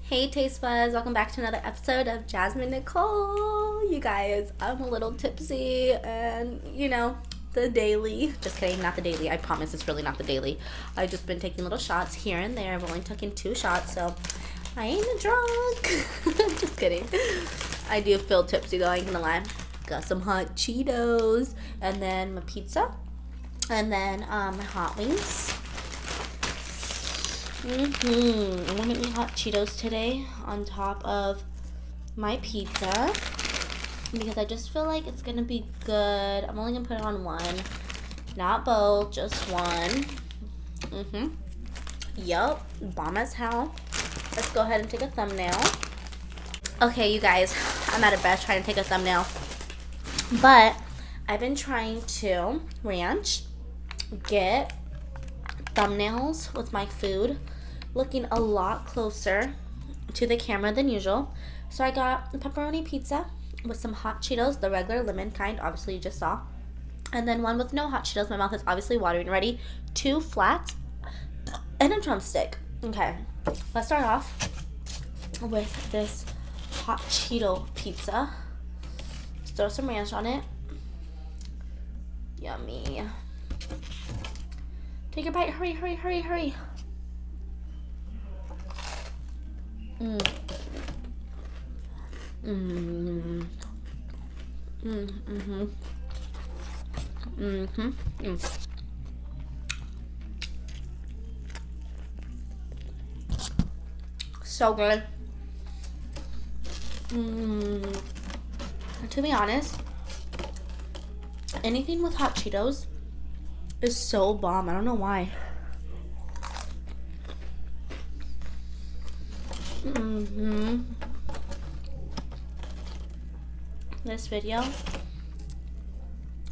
Hey TasteBuds, welcome back to another episode of Jasmine Nicole. You guys, I'm a little tipsy and the daily. Just kidding, not the daily. I promise it's really not the daily. I've just been taking little shots here and there. I've only taken 2 shots, so I ain't drunk. Just kidding. I do feel tipsy though, I ain't gonna lie. Got some hot Cheetos and then my pizza and then my hot wings. I'm gonna eat hot Cheetos today on top of my pizza because I just feel like it's gonna be good. I'm only gonna put it on one, not both, just one. Yup, bomb as hell. Let's go ahead and take a thumbnail. Okay, you guys, I'm out of breath trying to take a thumbnail, but I've been trying to get thumbnails with my food looking a lot closer to the camera than usual. So I got a pepperoni pizza with some hot Cheetos, the regular lemon kind, obviously you just saw. And then one with no hot Cheetos. My mouth is obviously watering already. 2 flats and a drumstick. Okay, let's start off with this hot Cheeto pizza. Let's throw some ranch on it. Yummy. Take a bite. Hurry, hurry, hurry, hurry. So good. To be honest, anything with hot Cheetos is so bomb. I don't know why. This video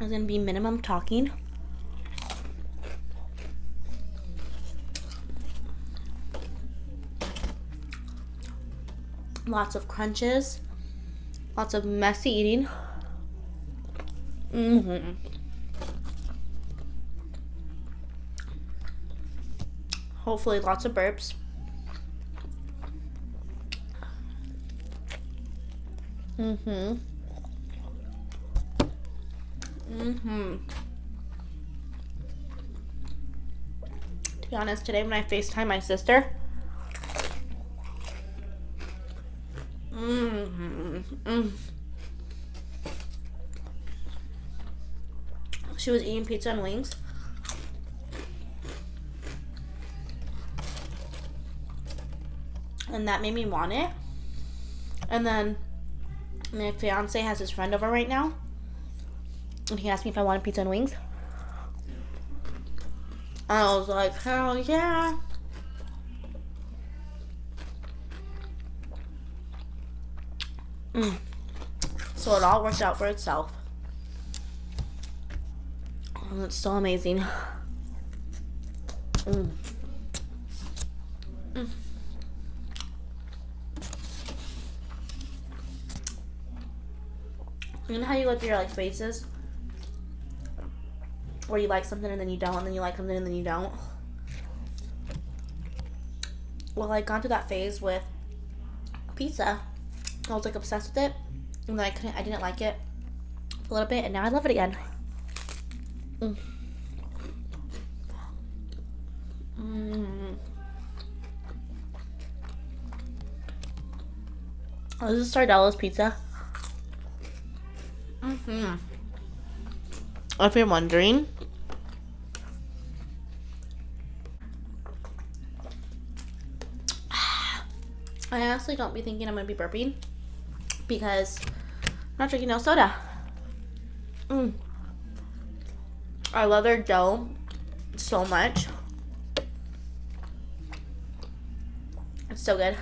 is gonna be minimum talking. Lots of crunches. Lots of messy eating. Hopefully lots of burps. To be honest, today when I FaceTime my sister, she was eating pizza and wings. And that made me want it. And then my fiance has his friend over right now, and he asked me if I wanted pizza and wings. I was like, hell yeah. So it all worked out for itself. Oh, it's so amazing. You know how you look at your faces where you like something and then you don't, and then you like something and then you don't? Well, I got to that phase with pizza. I was obsessed with it, and then I didn't like it a little bit, and now I love it again. Oh, this is Sardello's pizza. If you're wondering, I honestly don't be thinking I'm gonna be burping because I'm not drinking no soda. I love their dough so much. It's so good.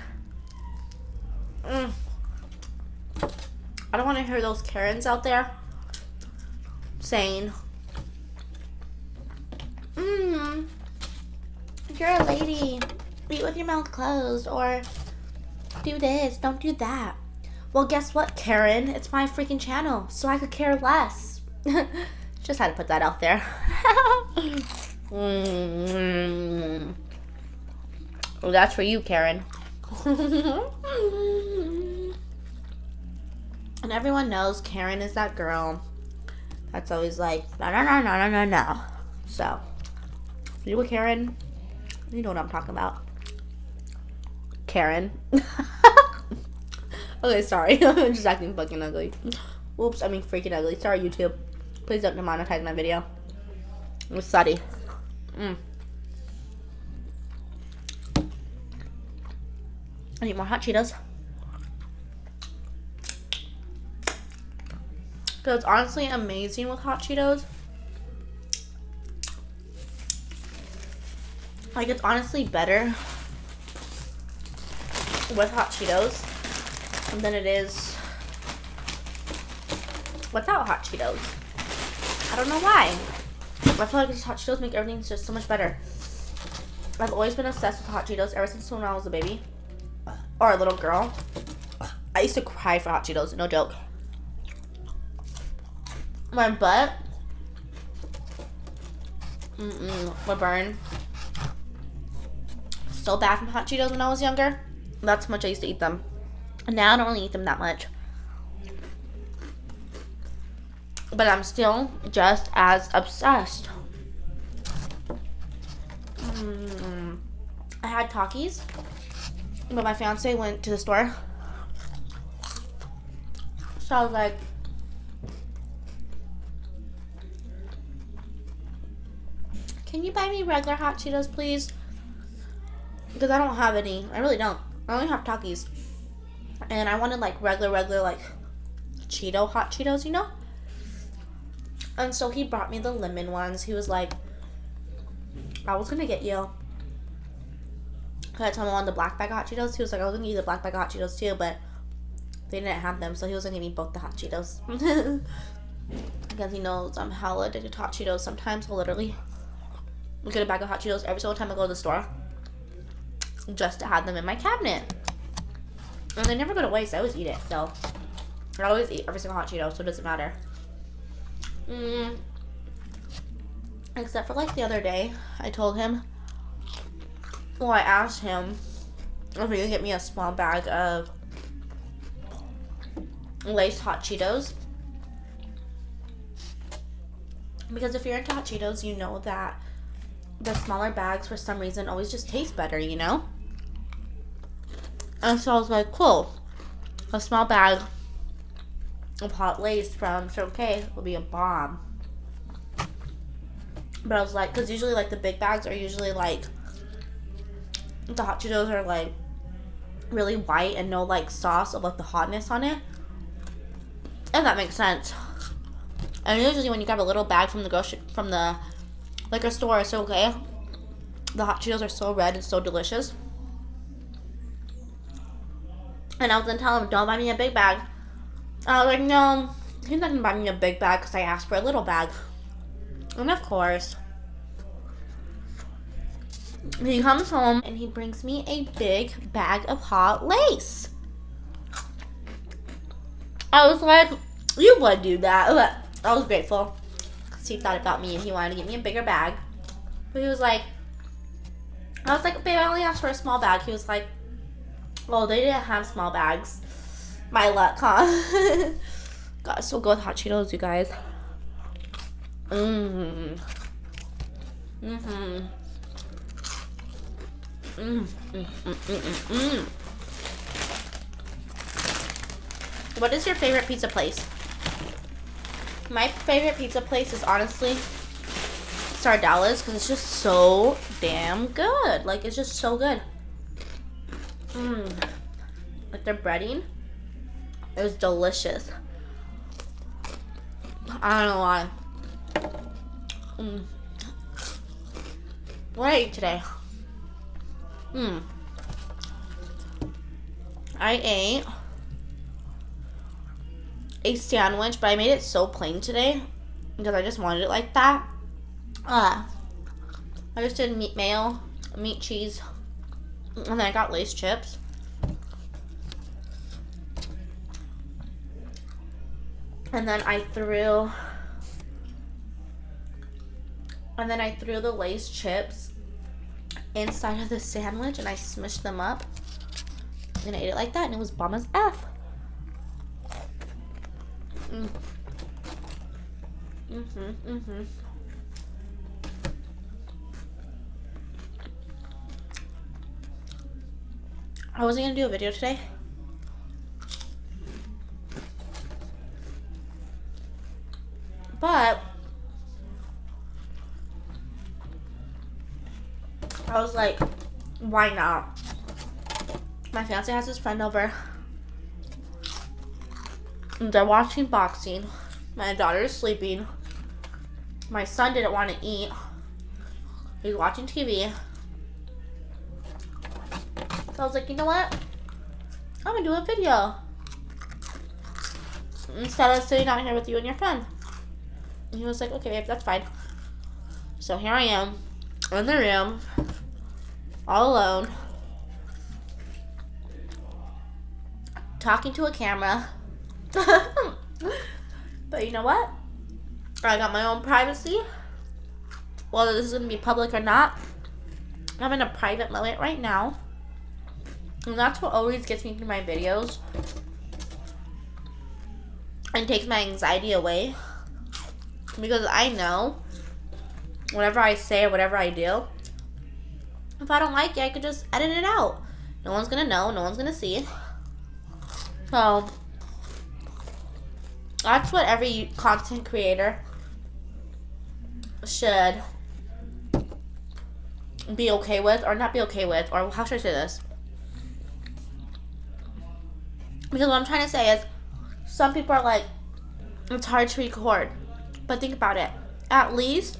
I don't want to hear those Karens out there saying, if you're a lady, eat with your mouth closed, or do this, don't do that. Well, guess what, Karen? It's my freaking channel, so I could care less. Just had to put that out there. Well, that's for you, Karen. And everyone knows Karen is that girl that's always like, no, no, no, no, no, no, no. So, if you were Karen, you know what I'm talking about. Karen. Okay, sorry. I'm just acting fucking ugly. Whoops, I mean freaking ugly. Sorry, YouTube. Please don't demonetize my video. It was slutty. I need more hot Cheetos. So it's honestly amazing with hot Cheetos. Like, it's honestly better with hot Cheetos than it is without hot Cheetos. I don't know why. I feel like these hot Cheetos make everything just so much better. I've always been obsessed with hot Cheetos ever since when I was a baby. Or a little girl. I used to cry for hot Cheetos, no joke. My butt would burn so bad from hot Cheetos when I was younger. That's how much I used to eat them. And now I don't really eat them that much. But I'm still just as obsessed. I had Takis, but my fiance went to the store. So I was like, can you buy me regular hot Cheetos, please? Because I don't have any. I really don't. I only have Takis. And I wanted like regular like Cheeto hot Cheetos, you know? And so he brought me the lemon ones. He was like, I was gonna get you. I told him I wanted the black bag hot Cheetos. He was like, I was gonna get you the black bag hot Cheetos too, but they didn't have them, so he was gonna give me both the hot Cheetos. Because he knows I'm hella addicted to hot Cheetos. Sometimes I'll literally get a bag of hot Cheetos every single time I go to the store just to have them in my cabinet. And they never go to waste. I always eat it, so I always eat every single hot Cheeto, so it doesn't matter. Except for like the other day, I told him, well, I asked him if he could get me a small bag of Lay's hot Cheetos. Because if you're into hot Cheetos, you know that the smaller bags for some reason always just taste better, you know? And so I was like, cool. A small bag of hot Lay's from Circle K will be a bomb. But I was like, because usually like the big bags are usually like, the hot Cheetos are like really white and no like sauce of like the hotness on it. And that makes sense. And usually when you grab a little bag from the liquor store or Circle K, the hot Cheetos are so red and so delicious. And I was gonna tell him, don't buy me a big bag. I was like, no, he's not gonna buy me a big bag because I asked for a little bag. And of course, he comes home and he brings me a big bag of hot Lace. I was like, you would do that. But I was grateful because he thought about me and he wanted to give me a bigger bag. But he was like, I was like, babe, I only asked for a small bag. He was like, well, they didn't have small bags. My luck, huh? God, it's so good with hot Cheetos, you guys. What is your favorite pizza place? My favorite pizza place is honestly Sardella's because it's just so damn good. Like, it's just so good. Like, their breading, it was delicious. I don't know why. What did I eat today? I ate a sandwich, but I made it so plain today because I just wanted it like that. I just did meat mayo, meat cheese, and then I got Lay's chips. And then I threw the Lay's chips inside of the sandwich and I smushed them up. And I ate it like that, and it was bomb as F. I wasn't gonna do a video today, but I was like, why not? My fiance has his friend over. They're watching boxing. My daughter is sleeping. My son didn't want to eat. He's watching TV. So I was like, you know what? I'm gonna do a video instead of sitting out here with you and your friend. And he was like, okay, babe, that's fine. So here I am in the room, all alone, talking to a camera. But you know what? I got my own privacy. Whether this is going to be public or not, I'm in a private moment right now. And that's what always gets me through my videos and takes my anxiety away. Because I know whatever I say or whatever I do, if I don't like it, I could just edit it out. No one's going to know. No one's going to see. So that's what every content creator should be okay with, or not be okay with, or how should I say this? Because what I'm trying to say is, some people are like, it's hard to record. But think about it. At least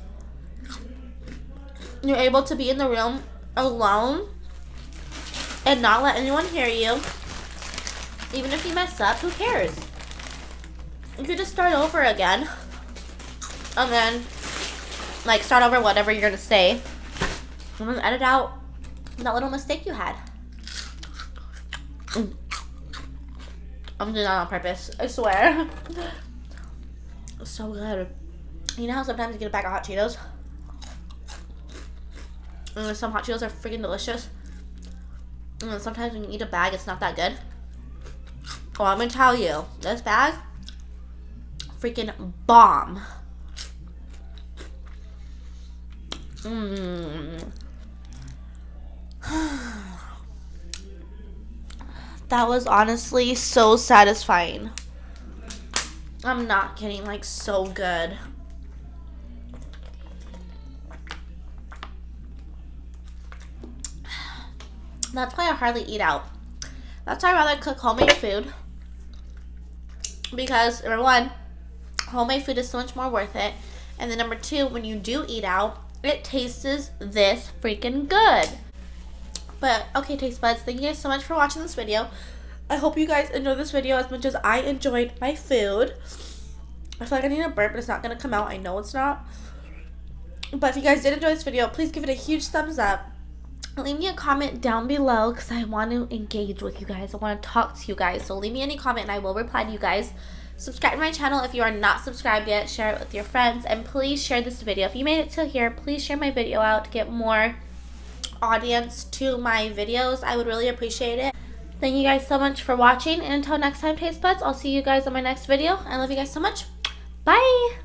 you're able to be in the room alone and not let anyone hear you. Even if you mess up, who cares? You could just start over again. And then, like, start over whatever you're going to say. And then edit out that little mistake you had. I'm doing that on purpose. I swear. So good. You know how sometimes you get a bag of hot Cheetos? And some hot Cheetos are freaking delicious. And then sometimes when you eat a bag, it's not that good. Well, I'm going to tell you. This bag, freaking bomb. That was honestly so satisfying. I'm not kidding, like, so good. That's why I hardly eat out. That's why I rather cook homemade food. Because, number one, homemade food is so much more worth it. And then number two, when you do eat out, it tastes this freaking good. But, okay, taste buds, thank you guys so much for watching this video. I hope you guys enjoyed this video as much as I enjoyed my food. I feel like I need a burp, but it's not going to come out. I know it's not. But if you guys did enjoy this video, please give it a huge thumbs up. Leave me a comment down below because I want to engage with you guys. I want to talk to you guys. So leave me any comment and I will reply to you guys. Subscribe to my channel if you are not subscribed yet. Share it with your friends. And please share this video. If you made it till here, please share my video out to get more audience to my videos. I would really appreciate it. Thank you guys so much for watching. And until next time, taste buds, I'll see you guys on my next video. I love you guys so much. Bye!